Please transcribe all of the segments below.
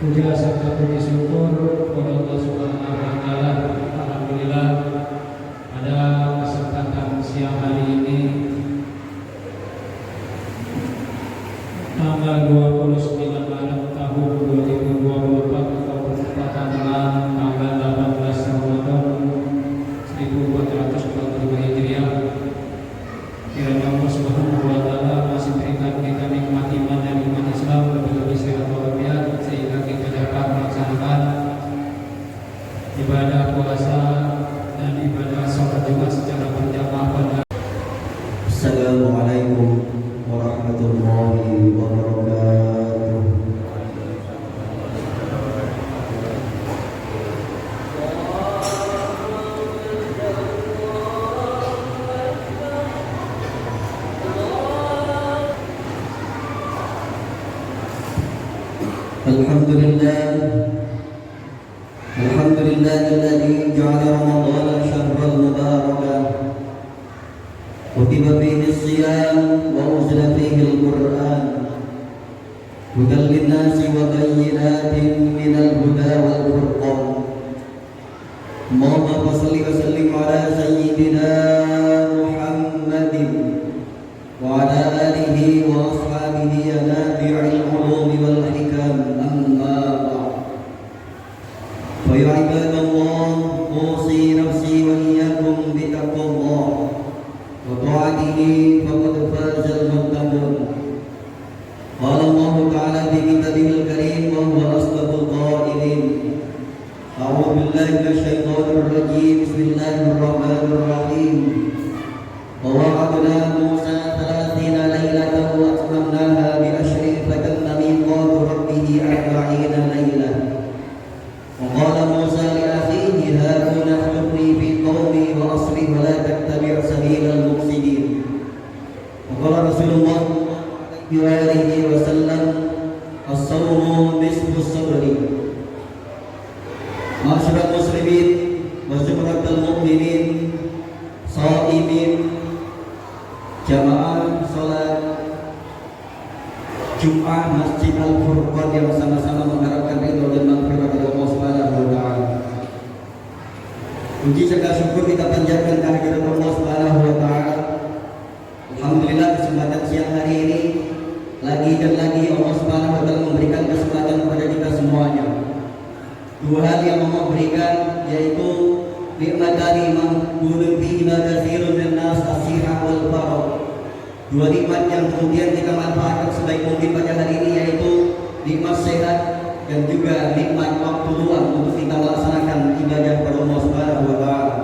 Puja serta puji syukur kepada Allah Subhanahu wa taala. Alhamdulillah pada kesempatan siang hari ini tanggal 29 Maret tahun 2024 atau bertepatan dengan tanggal 18 Ramadan 1442 Hijriah. Kiranya Allah Subhanahu wa taala masih berikan kita nikmat iman dan iman Islam, lebih-lebih sehat walafiat, sehingga kita dapat melaksanakan ibadah puasa dan ibadah sholat Jumat secara berjamaah pada. Assalamualaikum warahmatullahi wabarakatuh. Alhamdulillahilladzi ja'ala Ramadhana syahran mubarakan kutiba fihi as-siyam wa unzila fihi al-Qur'an hudan lin-nasi wa bayyinatin minal huda wal furqan. Allahumma shalli wa sallim ala sayyidina Muhammadin wa ala alihi wa ashabihi ya nabi'il ulumi wal hikam. Amma ba'd. Fa ya ibadallah, usi nafsi wa iyyakum bi taqwallah wa ta'atihi faqad fazal muttaqun. Qala Allah ta'ala fi kitabihil karim wa huwa asdaqul qailin. A'udzu billahi minasy syaithanir rajim. Bismillahir rahim. Wa wa'adna Musa 30 lailatan wa atmamnaha bi ashrin fatamma miqatu rabbih 40 lailah. Wa qala Musa li akhihi Harun akhlifni fi qaumi wa aslih wa la tattabi' sabilal mufsidin. Wa qala Rasulullah sallallahu alaihi wasallam as-sawmu nisfu as-sabri. Ma'asyiral muslimin wa jumlatul mu'minin shaimin, jamaah salat Jumat Masjid Al-Furqan yang sama-sama mengharapkan ridho dan maghfirah dari Allah Subhanahu wa taala. Puji serta syukur kita panjatkan kehadirat Allah Subhanahu wa taala. Alhamdulillah kesempatan siang hari ini lagi dan lagi Allah Subhanahu wa taala memberikan kesempatan kepada kita semuanya. Dua hal yang Allah berikan, yaitu nikmatani maqbulun fihi ma katsirun min nas as-siha wal farah. Dua nikmat yang kemudian kita manfaatkan sebaik mungkin pada hari ini, yaitu nikmat sehat dan juga nikmat waktu luang untuk kita melaksanakan ibadah kepada Allah Subhanahu wa taala.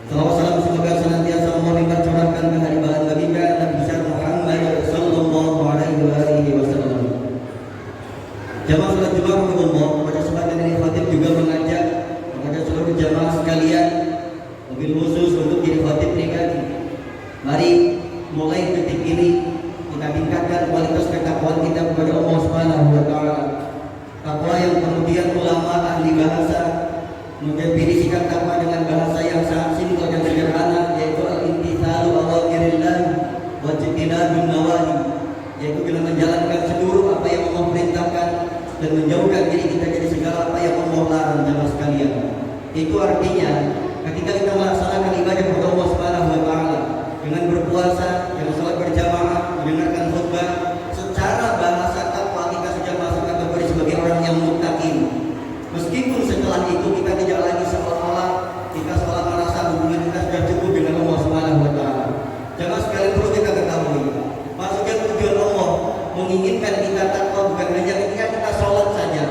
Salawat salam semoga senantiasa Allah limpah curahkan ke hari bahan baginda Nabi besar Muhammad sallallahu alaihi wasallam. Jamaah salat Jumat Allah, pada kesempatan ini khatib juga mengajak kepada seluruh jamaah sekalian, mobil khusus untuk jadi khatib negatif. Mari mulai detik ini kita tingkatkan kualitas ketakwaan kita kepada Allah Subhanahu wa taala. Takwa yang kemudian ulama ahli bahasa mendefinisikan takwa dengan bahasa yang sangat simpel dan sederhana, yaitu al-imtitsalu awamirillah wa ijtinabun nawahi, yaitu bila menjalankan seluruh apa yang Allah perintahkan dan menjauhkan diri kita dari segala apa yang Allah larang. Jamaah sekalian, itu artinya ketika kita melaksanakan ibadah kepada Allah Subhanahu wa taala dengan berpuasa, dengan salat berjamaah, mendengarkan khutbah, secara bahasa takwa kita sudah masuk kategori sebagai orang yang muttaqin. Meskipun setelah itu kita tidak lagi seolah-olah kita seolah merasa hubungan kita sudah cukup dengan Allah Subhanahu wa taala. Jangan sekali perlu kita ketahui, maksudnya tujuan Allah menginginkan kita takwa bukan hanya ketika kita sholat saja,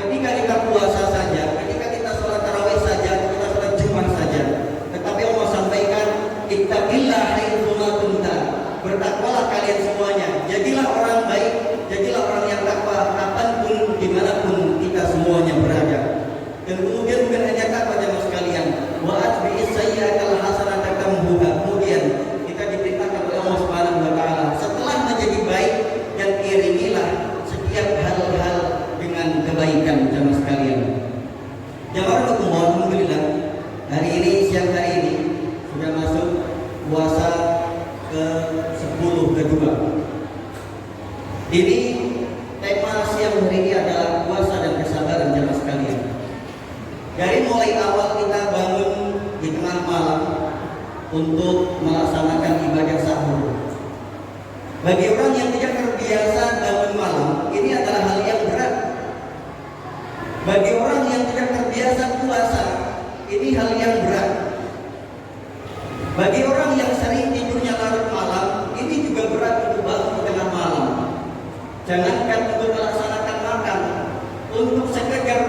ketika kita puasa saja, ketika kita sholat tarawih saja, kita sholat Jumat saja. Tetapi Allah sampaikan ittaqillah haitsu ma kunta. mulai awal kita bangun di tengah malam untuk melaksanakan ibadah sahur. Bagi orang yang tidak terbiasa bangun malam, ini adalah hal yang berat. Bagi orang yang tidak terbiasa puasa, ini hal yang berat. Bagi orang yang sering tidurnya larut malam, ini juga berat untuk bangun di tengah malam. Jangankan untuk melaksanakan makan, untuk sekedar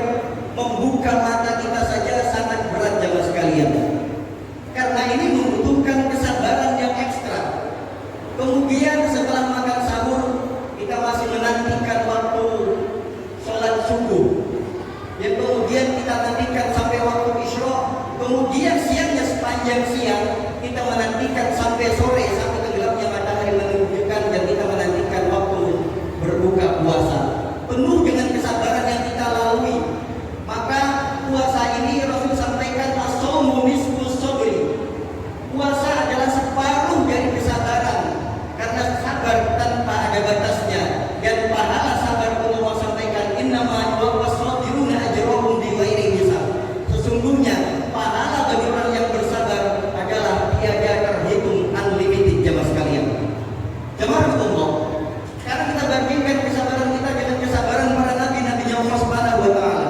membuka mata kita saja sangat berat jamaah sekalian. Karena ini membutuhkan kesabaran yang ekstra. Kemudian setelah makan sahur, kita masih menantikan waktu sholat subuh. Yang kemudian kita nantikan sampai waktu isya. Kemudian siangnya sepanjang siang kita menantikan sampai sore, sampai tenggelamnya matahari menunjukkan, dan kita menantikan waktu berbuka puasa. Penuh dengan kesabaran yang kita lalui. Maka puasa ini Rasul sampaikan as-shaumu nisfus sabri. Puasa adalah separuh dari kesabaran, karena sabar tanpa ada batasnya. Dan pahala sabar Allah sampaikan innama yuwaffas sabiruna ajrahum bighairi hisab. Sesungguhnya pahala bagi orang yang bersabar adalah tiada terhitung, unlimited jamaah sekalian. Jamaah Allah, sekarang kita bandingkan kesabaran kita dengan kesabaran para nabi-nabinya Allah Subhanahu wa taala.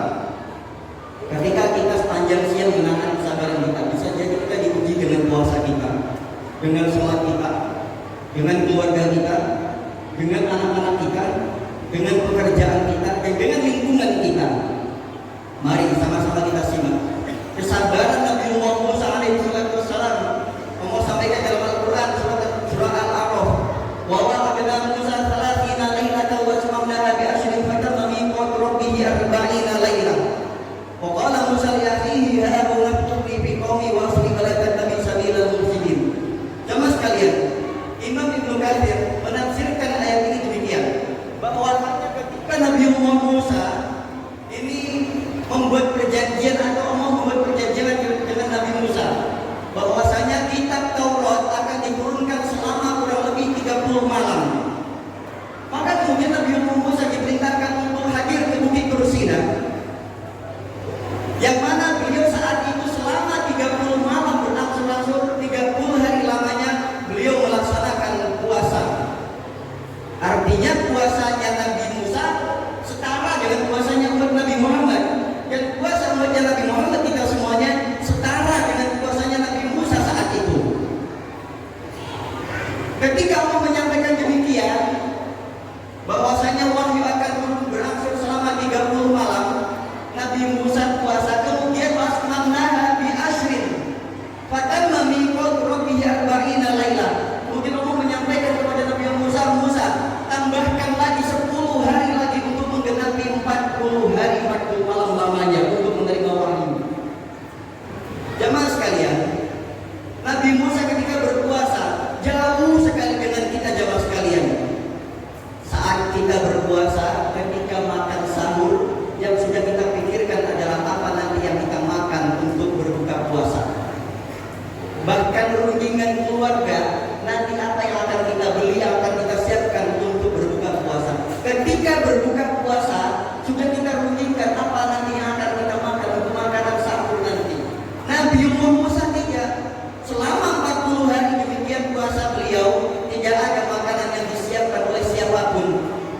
Ketika kita sepanjang siang menahan kesabaran kita, bisa jadi kita diuji dengan puasa kita, dengan sholat kita, dengan keluarga kita, dengan anak-anak kita, dengan pekerjaan kita, dan dengan lingkungan kita. Mari sama-sama kita simak kesabaran Nabi Musa alaihi wasallam. Allah sampaikan dalam Al-Quran surah Al-A'raf, wa wa'adna Musa 30 lailatan wa atmamnaha bi ashrin fatamma miqatu rabbih 40 lailatan. Wa qala Musa li akhihi hadha naftuni fi qaumi wa asli wa la tattabi sabilal mufsidin. Jamaah sekalian, Imam Ibnu Katsir menafsirkan ayat ini demikian, bahwa ketika Nabi Musa ini membuat perjanjian, atau Allah membuat perjanjian dengan Nabi Musa, bahwasanya kitab Taurat akan diturunkan selama kurang lebih 30 malam. Maka kemudian Nabi Musa diperintahkan untuk hadir ke Bukit Tursina, yang mana beliau saat itu selama 30 malam berangsur-angsur 30 hari lamanya beliau melaksanakan puasa. Artinya puasanya Nabi Musa setara dengan puasanya umat Nabi Muhammad, dan puasa umatnya Nabi Muhammad kita semuanya setara dengan puasanya Nabi Musa saat itu. Ketika Allah menyampaikan demikian, bahwasanya wahyu akan berangsur selama 30 malam, Nabi Musa puasa, kemudian wasmamnaha bi ashrin fatamma miqatu rabbih 40 laila. Kemudian Allah menyampaikan kepada Nabi Musa, tambahkan lagi 10 hari lagi untuk menggenapi 40 hari 40 malam lamanya untuk menerima wahyu. Jamaah sekalian, Nabi Musa ketika berpuasa jauh sekali dengan kita jamaah sekalian. Saat kita berpuasa, ketika makan sahur, yang sudah kita pikirkan adalah apa nanti yang kita makan untuk berbuka puasa. Bahkan rundingan keluarga, nanti apa yang akan kita beli, akan kita siapkan untuk berbuka puasa. Ketika berbuka puasa, sudah kita rundingkan apa nanti yang akan kita makan untuk makanan sahur nanti. Nabi Musa tidak. Selama 40 hari demikian puasa beliau, tidak ada makanan yang disiapkan oleh siapapun.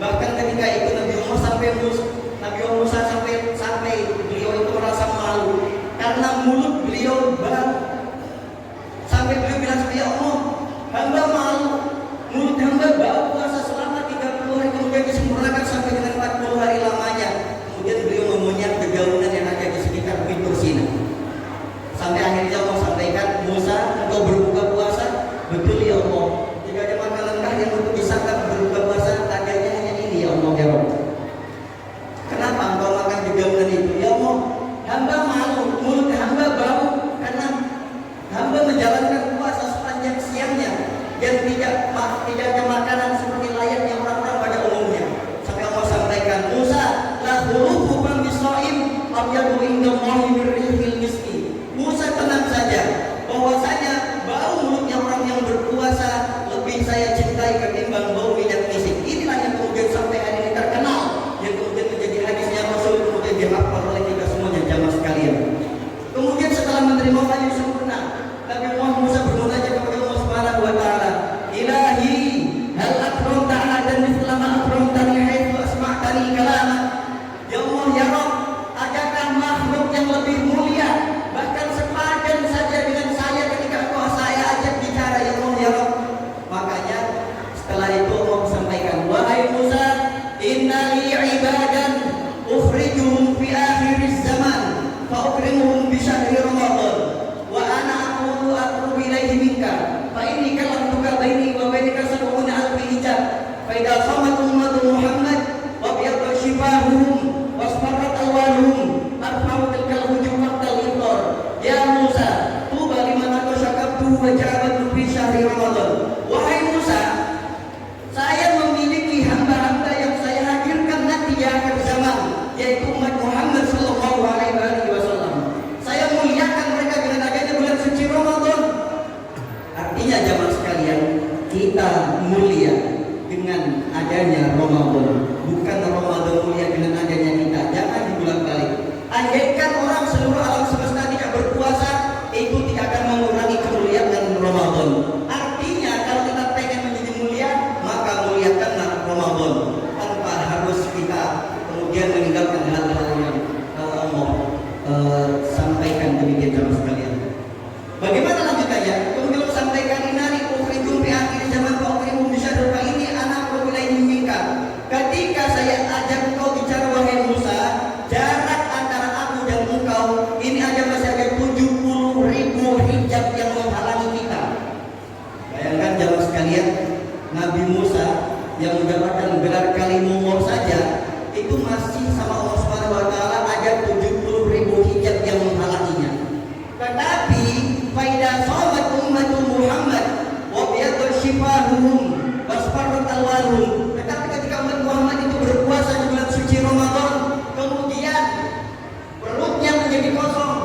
Bahkan ketika itu Nabi Musa sampai beliau itu merasa malu karena mulut beliau bau. Sampai beliau bilang, ya Allah, hamba malu, mulut hamba bau puasa selama 30 hari, kemudian disempurnakan sampai dengan 40 hari lamanya. Kemudian beliau memunyai dedaunan yang ada di sekitar Bukit Tursina. Sampai akhirnya Allah sampaikan, Musa, engkau berbuka puasa? Betul ya Allah. Tidak ada makanan lain yang untuk disantap berbuka puasa, adanya hanya ini ya Allah ya Rabb. Kenapa engkau فإذا صامت أمة محمد وابيض شفاههم واصفرت ألوانهم أرفع تلك الوجوه وقت الإفطار يا موسى طوبى لمن أتشكبته وجعبته في شهر رمضان. Wahai Musa, saya memiliki hamba-hamba yang saya hadirkan nanti di akhir zaman, yaitu umat Muhammad sallallahu alaihi wasallam. Saya muliakan mereka dengan adanya bulan suci Ramadan. Artinya jamaah sekalian, kita mulia dengan adanya Ramadan, bukan Ramadan mulia dengan adanya kita. Jangan dibolak-balik. Andaikan orang seluruh alam semesta tidak berpuasa, itu tidak akan mengurangi kemuliaan Ramadan. Artinya kalau kita pengen menjadi mulia, maka muliakanlah Ramadan tanpa harus kita kemudian meninggalkan hal-hal yang Allah sampaikan demikian jamaah sekalian. Bagaimana lanjutannya? Kemudian sampaikan inari ukhrijum fi akhir zaman wa ukhrijum bi syarril fa ini ana qulaihi minka. Ketika saya ajak engkau bicara wahai Musa, jarak antara aku dan engkau ini aja masih ada 70.000 hijab yang menghalangi kita. Bayangkan jamaah sekalian, Nabi Musa yang mendapatkan gelar kalimullah saja itu masih sama Allah Subhanahu wa taala ada 70.000 hijab yang menghalanginya. Tetapi faidah sahabat umat Muhammad wa biyadul shifahuhum wasfarrat alwanuhum. Tetapi ketika umat Muhammad itu berpuasa di bulan suci Ramadan, kemudian perutnya menjadi kosong,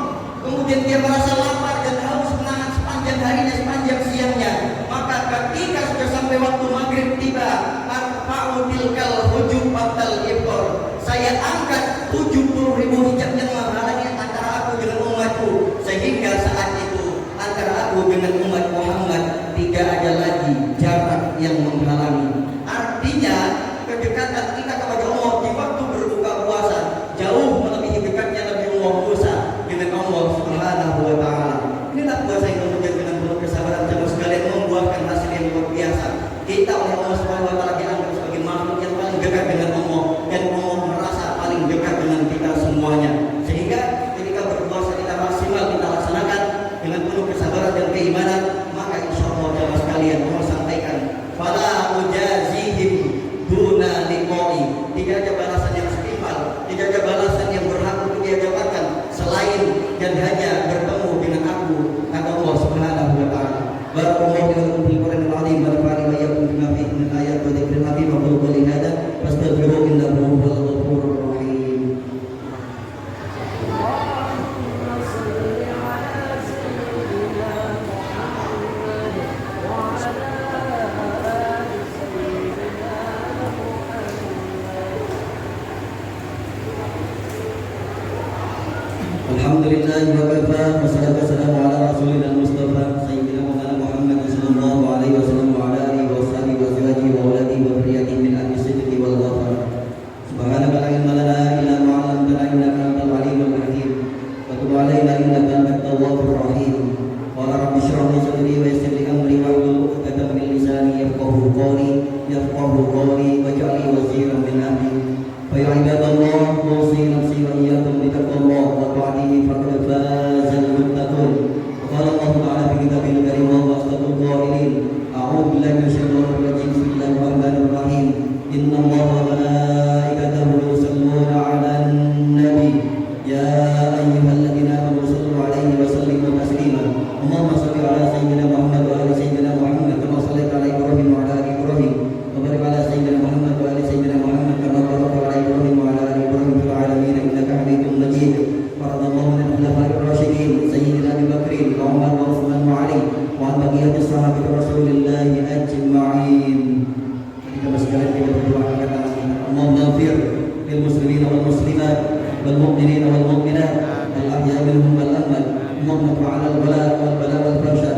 kemudian dia merasa lapar dan haus menahan sepanjang harinya, sepanjang siangnya, maka ketika sudah sampai waktu maghrib tiba, arfa'u tilkal hujub batal iftar, saya angkat 70.000 hijab yang menghalangi antara aku dengan umatku, sehingga saat itu antara aku dengan umat Muhammad tidak ada lagi jarak yang menghalangi. Artinya kedekatan kita kepada Allah di waktu berbuka puasa jauh melebihi dekatnya Nabi Musa dengan Allah Subhanahu wa taala. Inilah puasa yang kemudian dengan penuh kesabaran jemaah sekalian membuahkan hasil yang luar biasa. Kita oleh Allah Subhanahu wa taala dianggap sebagai makhluk yang paling dekat dengan Allah, dan Allah merasa paling dekat dengan kita semuanya. Sehingga ketika berpuasa kita maksimal kita laksanakan dengan penuh kesabaran dan keimanan, maka insya Allah jemaah sekalian Allah sampaikan, fala ujazihim duna liqa'i. Tidak ada balasan yang setimpal, tidak ada balasan yang berhak untuk dia dapatkan selain dan hanya bertemu dengan aku, kata Allah Subhanahu wa taala. Barakallahu fiikum fil Qur'anil azim wa nafa'ani wa iyyakum bima fihi min ayat wa dzikril hakim wa qul qawli hadza fastaghfiruhu innahu huwal ghafurur rahim. Alhamdulillah wa kafa wassalatu wassalamu ala rasulina mustafa sayyidina Muhammad sallallahu alaihi wasallam wa ala alihi wa sahbihi wa azwajihi wa auladihi wa dhurriyyatihi min ahli sidqi wal ghafar. Subhanaka la ilma lana illa ma 'allamtana innaka antal alimul hakim. Wa tub 'alaina innaka antat tawwabur rahim. Qala rabbi shrah li sadri wa yassir li amri wahlul 'uqdatam min lisani yafqahu qawli waj'al li waziran min ahli. Fa ya ibadallah usi nafsi wa iyyakum bi taqwallah wa ta'atihi faqad fazal muttaqun. Qala Allah ta'ala fi kitabil karim wa asdaqul qailin a'udzu billahi minasyaitonir rajim bismillahir rahmanir rahim inna Allaha wa malaikatahu yusalluna 'alan nabi ya ayyuhalladzina amanu sallu 'alaihi wa sallimu taslima. Allahumma shalli 'ala sayyidina Muhammad wa ali sayyidina Muhammad kama shallaita 'ala Ibrahim wa 'ala ali Ibrahim wa barik 'ala sayyidina Muhammad wa ali sayyidina Muhammad kama barakta 'ala Ibrahim wa 'ala ali Ibrahim fil 'alamin innaka Hamidum Majid. Faradallahu min al-khulafa'ir rasyidin sayyidina Abi Bakr wa Umar wa Utsman wa Ali wa an baqiyati sahabati Rasulillah ajma'in. Kita sekalian kita berdoa kepada Allah. Allahumma ighfir lil muslimin wal muslimat wal mu'minin wal mu'minat al ahya'i minhum wal amwat. Allahumma 'ala al-bala wal bala wal fahsya